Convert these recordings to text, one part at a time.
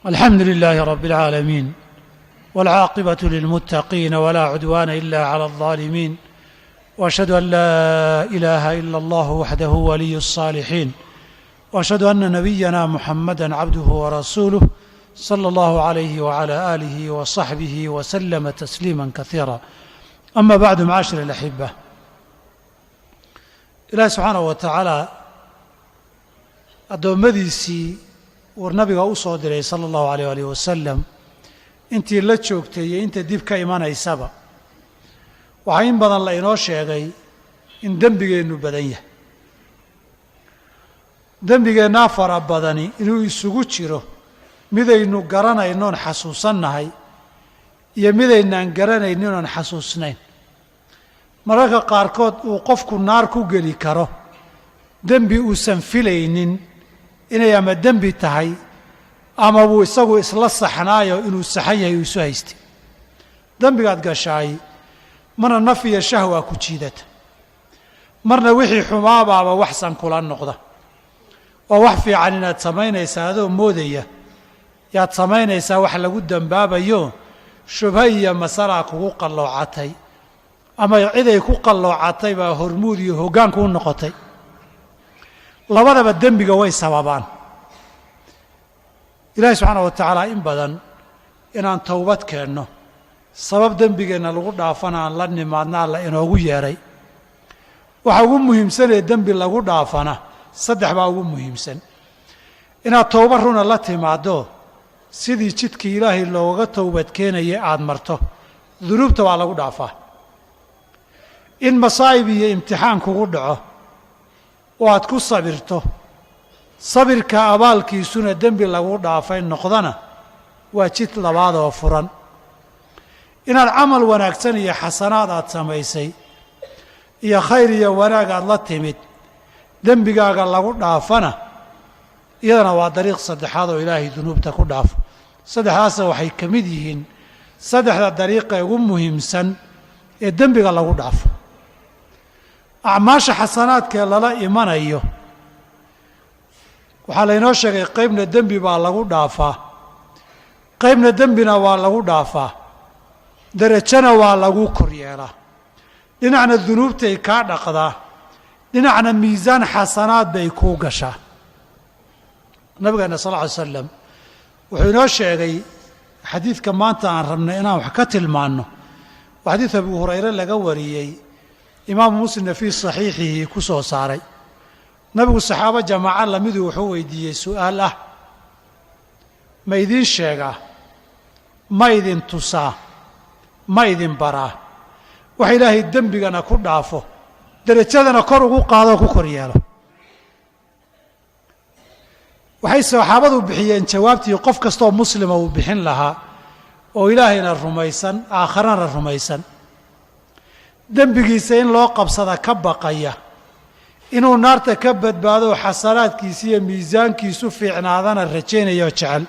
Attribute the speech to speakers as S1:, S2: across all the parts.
S1: الحمد لله رب العالمين، والعاقبة للمتقين ولا عدوان إلا على الظالمين، وأشهد أن لا إله إلا الله وحده ولي الصالحين، وأشهد أن نبينا محمدًا عبده ورسوله صلى الله عليه وعلى آله وصحبه وسلم تسليمًا كثيرا. أما بعد، معاشر الأحبة، إلaahi subxaanahu wa tacaala addoommadiisii uu nabiga u soo diray sala allahu alayh alih wasalam intii la joogtay iyo inta dib ka imanaysaba waxaa in badan la inoo sheegay in dembigeennu badan yahay. dembigeennaa fara badani inuu isugu jiro midaynu garanaynoon xasuusannahay iyo midaynaan garanaynin oon xasuusnayn. mararka qaarkood uu qofku naar ku geli karo dembi uusan filaynin inay ama dembi tahay ama buu isagu isla saxnaayo inuu saxan yahay uu isu haystay. dembigaad gashaay marna naf iyo shahwa ku jiidata, marna wixii xumaabaaba waxsan kula noqda. waa wax fiican inaad samaynaysaa adoo moodaya yaad samaynaysaa wax lagu dembaabayo shubha iyo masalaa kugu qalloocatay ama ciday ku qalloocatay baa hormuud iyo hoggaan kuu noqotay. labadaba dembiga way sababaan. ilaahi subxaanahu wa tacaala in badan inaan towbad keenno, sabab dembigeenna lagu dhaafana aan la nimaadna alla inoogu yeedhay. waxa ugu muhiimsanee dembi lagu dhaafana saddex baa ugu muhiimsan. inaad towbad runa la timaaddo, sidii jidkii ilaahay looga towbad keenayay aada marto, dunuubta waa lagu dhaafaa. in masaa'ib iyo imtixaan kugu dhaco oo aad ku sabirto, sabirka abaalkiisuna dembi lagu dhaafay noqdana waa jid labaad oo furan. inaad camal wanaagsan iyo xasanaad aad samaysay iyo khayr iyo wanaag aad la timid dembigaaga lagu dhaafana iyadana waa dariiq saddexaad oo ilaahay dunuubta ku dhaafo. saddexdaasna waxay ka mid yihiin saddexda dariiqa ugu muhiimsan ee dembiga lagu dhaafo. acmaasha xasanaadkee lala imanayo waxaa laynoo sheegay qaybna dembi baa lagu dhaafaa, qaybna dembina waa lagu dhaafaa, derajana waa lagu kor yeelaa. dhinacna dunuubtay kaa dhaqdaa, dhinacna miisaan xasanaad bay kuu gashaa. nabigeena sal lla ly slam wuxuu inoo sheegay xadiidka maanta aan rabnay inaan wax ka tilmaanno. waa xadiid abu hurayre laga wariyey, imaamu muslimna fii saxiixihi ku soo saaray. nabigu saxaabo jamaaco lamiduu wuxuu weydiiyey su'aal ah, ma idiin sheegaa, ma idin tusaa, ma idin baraa wax ilaahay dembigana ku dhaafo, derajadana kor ugu qaadoo ku kor yeelo. waxay saxaabadu bixiyeen jawaabtii qof kastooo muslima uu bixin lahaa oo ilaahayna rumaysan aakharana rumaysan, dembigiisa in loo qabsada ka baqaya, inuu naarta ka badbaado xasanaadkiisa iyo miisaankiisu fiicnaadana rajaynaya oo jecel.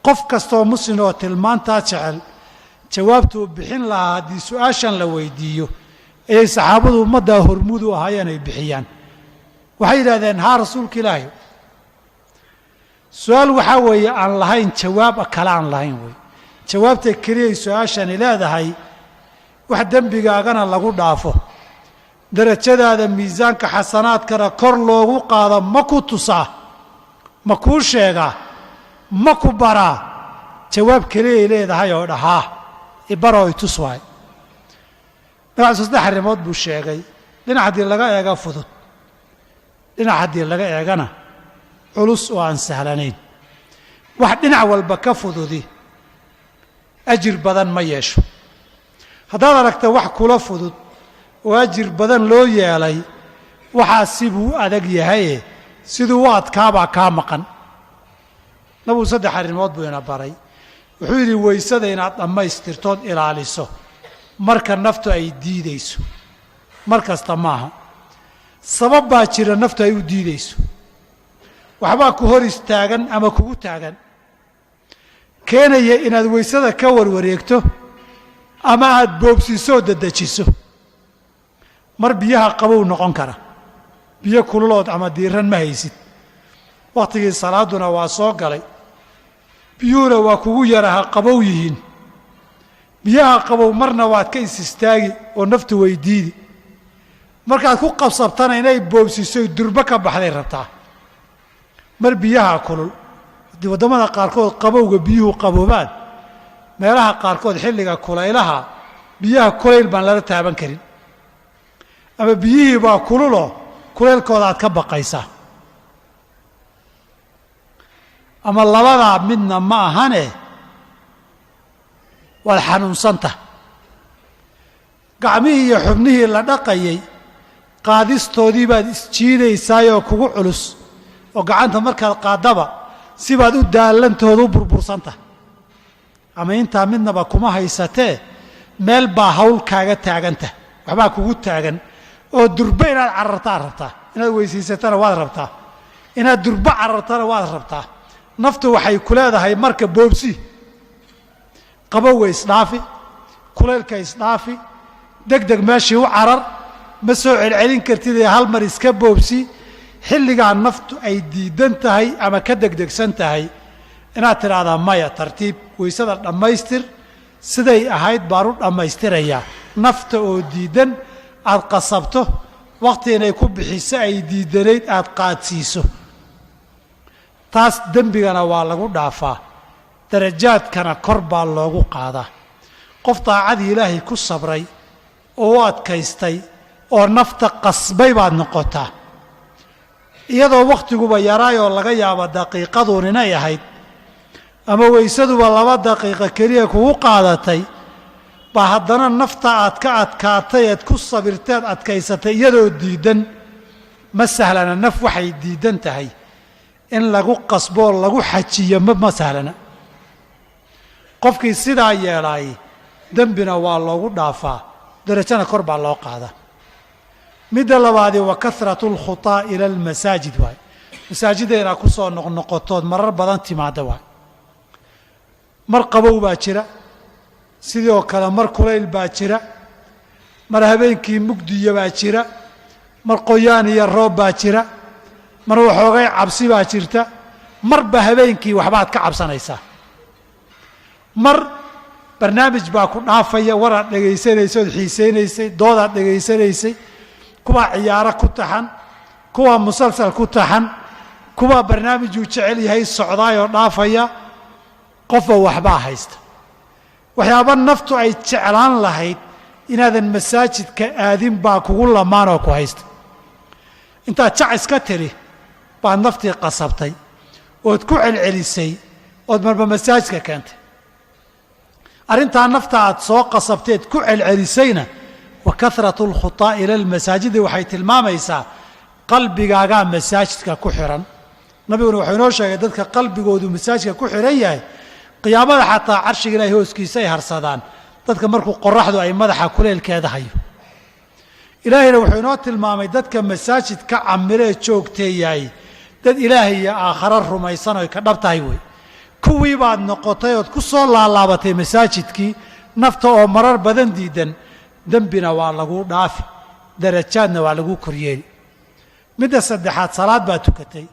S1: qof kastooo muslim oo tilmaantaa jecel jawaabtuu bixin lahaa haddii su-aashan la weydiiyo ayay saxaabadu ummaddaa hormuud u ahaayeen ay bixiyaan. waxay yidhahdeen, haa rasuulka ilaahi, su-aal waxaa weeye aan lahayn jawaab kale aan lahayn wey. jawaabta keliyay su-aashani leedahay wax dembigaagana lagu dhaafo, derajadaada miisaanka xasanaadkana kor loogu qaado ma ku tusaa, ma kuu sheegaa, ma ku baraa. jawaab keliyay leedahay oo dhahaa ibaroo itus waay. magacaas saddex arrimood buu sheegay. dhinac haddii laga eega fudud, dhinac haddii laga eegana culus oo aan sahlanayn. wax dhinac walba ka fududi ajir badan ma yeesho. haddaad aragta wax kula fudud oo ajir badan loo yeelay, waxaa sibuu adag yahaye siduu u adkaabaa kaa maqan. nabigu saddex arrimood buu ina baray. wuxuu yidhi weysada inaad dhammaystirtood ilaaliso marka naftu ay diidayso. mar kasta maaha, sabab baa jira naftu ay u diidayso. waxbaa ku hor istaagan ama kugu taagan keenaya inaad weysada ka warwareegto ama aad boobsiisoo dedejiso. mar biyaha qabow noqon kara, biyo kululood ama diiran ma haysid, wakhtigii salaaduna waa soo galay, biyuuna waa kugu yaraha qabow yihiin biyaha qabow marna waad ka istaagi oo naftu weydiidi markaad ku qabsabtana inay boobsiiso durba ka baxday rabtaa mar biyaha kulul hadii wadamada qaarkood qabowga biyuhu qaboobaan meelaha qaarkood xilliga kulaylaha biyaha kulayl baan lala taaban karin ama biyihii baa kululo kulaylkooda aad ka baqaysaa ama labadaa midna ma ahane waad xanuunsanta gacmihii iyo xubnihii la dhaqayay qaadistoodii baad isjiidaysaayoo kugu culus oo gacanta markaad qaadaba sibaad u daalantooda u burbursanta ama intaa midnaba kuma haysatee meel baa hawl kaaga taaganta waxbaa kugu taagan oo durba inaad carartaa rabtaa inaad weysaysatana waad rabtaa inaad durba carartana waad rabtaa naftu waxay ku leedahay marka boobsi qabowga isdhaafi kulaylka isdhaafi degdeg meeshii u carar ma soo celcelin kartid ee hal mar iska boobsi xilligaa naftu ay diidan tahay ama ka degdegsan tahay inaad tidhaahdaa maya tartiib weysada dhammaystir siday ahayd baan u dhammaystirayaa nafta oo diidan aad qasabto wakhti inay ku bixiso ay diidanayd aad qaadsiiso taas dembigana waa lagu dhaafaa darajaadkana kor baa loogu qaadaa qof daacadii ilaahay ku sabray oo u adkaystay oo nafta qasbay baad noqotaa iyadoo wakhtiguba yaraayoo laga yaabo daqiiqaduun inay ahayd ama weysaduba 2 daqiiqo keliya kugu qaadatay baa haddana nafta aad ka adkaatay eed ku sabirteed adkaysatay iyadoo diidan ma sahlana naf waxay diidan tahay in lagu qasboo lagu xajiyo ma sahlana qofkii sidaa yeelaay dembina waa loogu dhaafaa darajana kor baa loo qaadaa midda labaadii wa kasratu lkhutaa ila almasaajid waay masaajidda inaad ku soo noqnoqotood marar badan timaadda waay mar qabow baa jira sidoo kale mar kulayl baa jira mar habeenkii mugdiya baa jira mar qoyaan iyo roob baa jira mar waxoogay cabsi baa jirta marba habeenkii waxbaad ka cabsanaysaa mar barnaamij baa ku dhaafaya waraad dhegaysanaysay ood xiisaynaysay doodaad dhegaysanaysay kuwaa ciyaaro ku taxan kuwaa musalsal ku taxan kuwaa barnaamijuu jecel yahay socdaayoo dhaafaya qofba waxbaa haysta waxyaaba naftu ay jeclaan lahayd inaadan masaajidka aadin baa kugu lamaan oo ku haysta intaad jac iska tiri baad naftii qasabtay ood ku celcelisay ood marba masaajidka keentay arrintaa nafta aad soo qasabteed ku celcelisayna wa kasratu alkhutaa ila almasaajidi waxay tilmaamaysaa qalbigaagaa masaajidka ku xihan nabiguna wuxuu inoo sheegay dadka qalbigoodu masaajidka ku xihan yahay qiyaamada xataa carshiga ilaahay hooskiisa ay harsadaan dadka markuu qoraxdu ay madaxa kuleelkeeda hayo ilaahayna wuxuu inoo tilmaamay dadka masaajidka camiree joogteeyahay dad ilaahay iyo aakharo rumaysan oy ka dhab tahay wey kuwii baad noqotay ood ku soo laalaabatay masaajidkii nafta oo marar badan diidan dembina waa lagu dhaafi darajaadna waa lagu koryeeli midda saddexaad salaad baad tukatay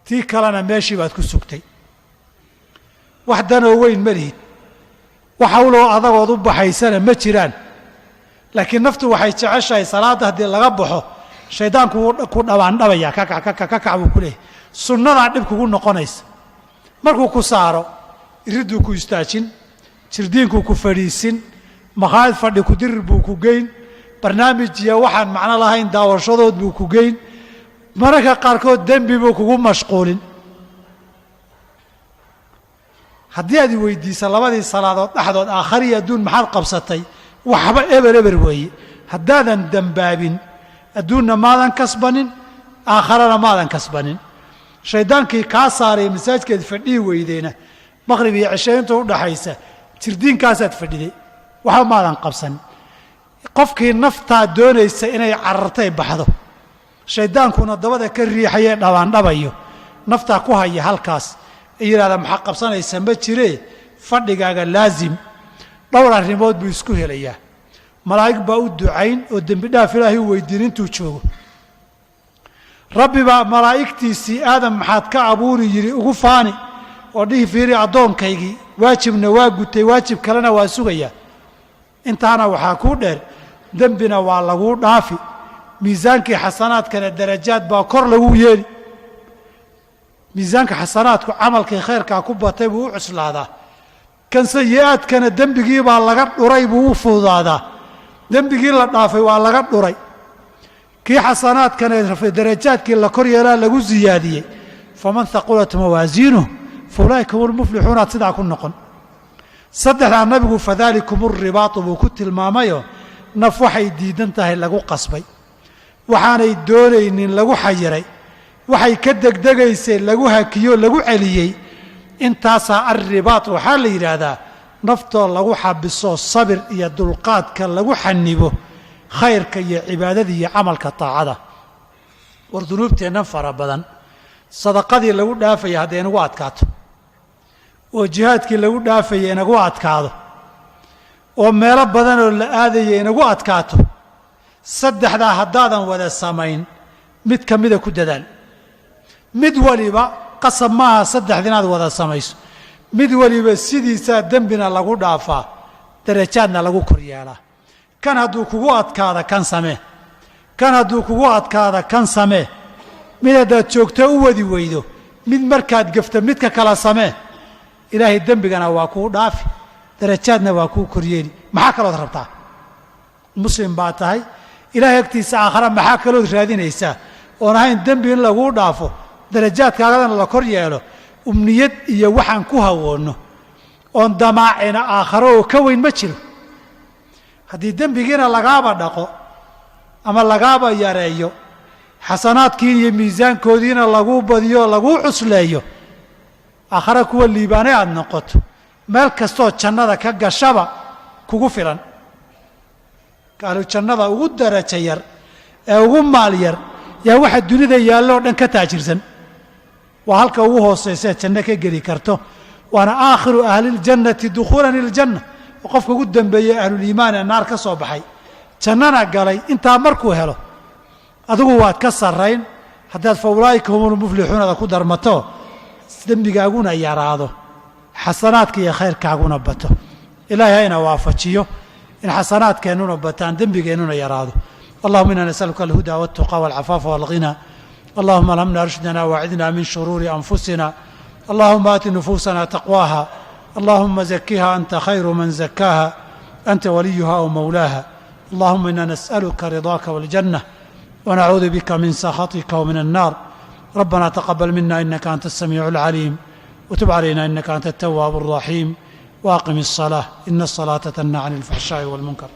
S1: tii kalena meeshii baad ku sugtay wax danoo weyn ma lihid wax hawloo adagood u baxaysana ma jiraan laakiin naftu waxay jeceshahay salaadda haddii laga baxo shaydaanku ku dhawaandhabaya kakac buu ku leeyahy sunnadaa dhib kugu noqonaysa markuu ku saaro iridduu ku istaajin jirdiinkuu ku fadhiisin makhaayad fadhi kudirir buu ku geyn barnaamij iyo waxaan macno lahayn daawashadood buu ku geyn mararka qaarkood dembi buu kugu mashquulin haddii aad i weydiisa labadii salaadood dhexdood aakhariyo adduun maxaad qabsatay waxba eber weeye haddaadan dembaabin adduunna maadan kasbanin aakharana maadan kasbanin shaydaankii kaa saaray masaajidkeed fadhihi weydeyna maqrib iyo cishe inta u dhaxaysa jirdiinkaasaad fadhiday waxba maadan qabsanin qofkii naftaa doonaysa inay carartay baxdo shaydaankuna dabada ka riixayee dhabaandhabayo naftaa ku haya halkaas ay yidhahdaa maxaa qabsanaysa ma jiree fadhigaaga laasim dhowr arrimood buu isku helayaa malaa'ig baa u ducayn oo dembi dhaaf ilaahay u weydiin intuu joogo rabbi baa malaa'igtiisii aadam maxaad ka abuuri yidhi ugu faani oo dhihi fiiri addoonkaygii waajibna waa gutay waajib kalena waa sugaya intaana waxaa kuu dheer dembina waa laguu dhaafi miisaankii xasanaadkana darajaad baa kor lagu yeeli miisaanka xasanaadku camalkii khayrkaa ku batay buu u cuslaadaa kan sayi'aadkana dembigii baa laga dhuray buu u fududaadaa dembigii la dhaafay waa laga dhuray kii xasanaadkana darajaadkii la kor yeelaa lagu siyaadiyey faman haqulat mawaasiinuh faulaa'ika hum lmuflixuunaad sidaa ku noqon saddexdaa nabigu fadaalikum alribaatu buu ku tilmaamayoo naf waxay diidan tahay lagu qasbay waxaanay doonaynin lagu xayiray waxay ka degdegaysay lagu hakiyoo lagu celiyey intaasaa alribaat waxaa la yidhaahdaa naftoo lagu xabisoo sabir iyo dulqaadka lagu xanibo khayrka iyo cibaadada iyo camalka taacada war dunuubteennan fara badan sadaqadii lagu dhaafaya hadday inagu adkaato oo jihaadkii lagu dhaafaya inagu adkaado oo meelo badanoo la aadaya inagu adkaato saddexdaa haddaadan wada samayn mid ka mida ku dadaal mid waliba qasab maaha saddexda inaad wada samayso mid waliba sidiisaa dembina lagu dhaafaa darajaadna lagu kor yeelaa kan hadduu kugu adkaada kan samee kan hadduu kugu adkaada kan samee mid haddaad joogto u wadi weydo mid markaad gafto midka kala samee ilaahay dembigana waa kuu dhaafi darajaadna waa kuu koryeeli maxaa kalood rabtaa muslim baa tahay ilaahay agtiisa aakhara maxaa kalood raadinaysaa oon ahayn dembi in laguu dhaafo darajaadkaagadana la kor yeelo umniyad iyo waxaan ku hawoonno oon damaacina aakharo oo ka weyn ma jiro haddii dembigiina lagaaba dhaqo ama lagaaba yareeyo xasanaadkii iyo miisaankoodiina laguu badiyo o laguu cusleeyo aakhare kuwa liibaanay aad noqoto meel kastoo jannada ka gashaba kugu filan ahlu jannada ugu darajo yar ee ugu maal yar yaa waxa dunida yaalloo dhan ka taajirsan waa halka ugu hoosaysae janno ka geli karto waana aakhiru ahliiljannati dukhuulan iljanna oo qofka ugu dambeeyey ahluliimaan ee naar ka soo baxay jannana galay intaa markuu helo adigu waad ka sarrayn haddaad fa ulaa'ika humulmuflixuunada ku darmato dembigaaguna yaraado xasanaadka iyo khayrkaaguna bato ilaahay hayna waafajiyo in xasanaadkeennuna bataan dembigeennuna yaraado allahuma inaa nasaluka alhudaa waltuqaa walcafaafa walghinaa allahuma alhamna rushdana waacidna min shuruuri anfusina allahuma aati nufuusana taqwaaha allahuma zakiha anta khayru man zakaaha anta waliyuha w mawlaaha allahuma inaa nas'aluka ridaaka waljanna ونعوذ بك من سخطك ومن النار ربنا تقبل منا إنك أنت السميع العليم وتب علينا إنك أنت التواب الرحيم وأقم الصلاة إن الصلاة تنهى عن الفحشاء والمنكر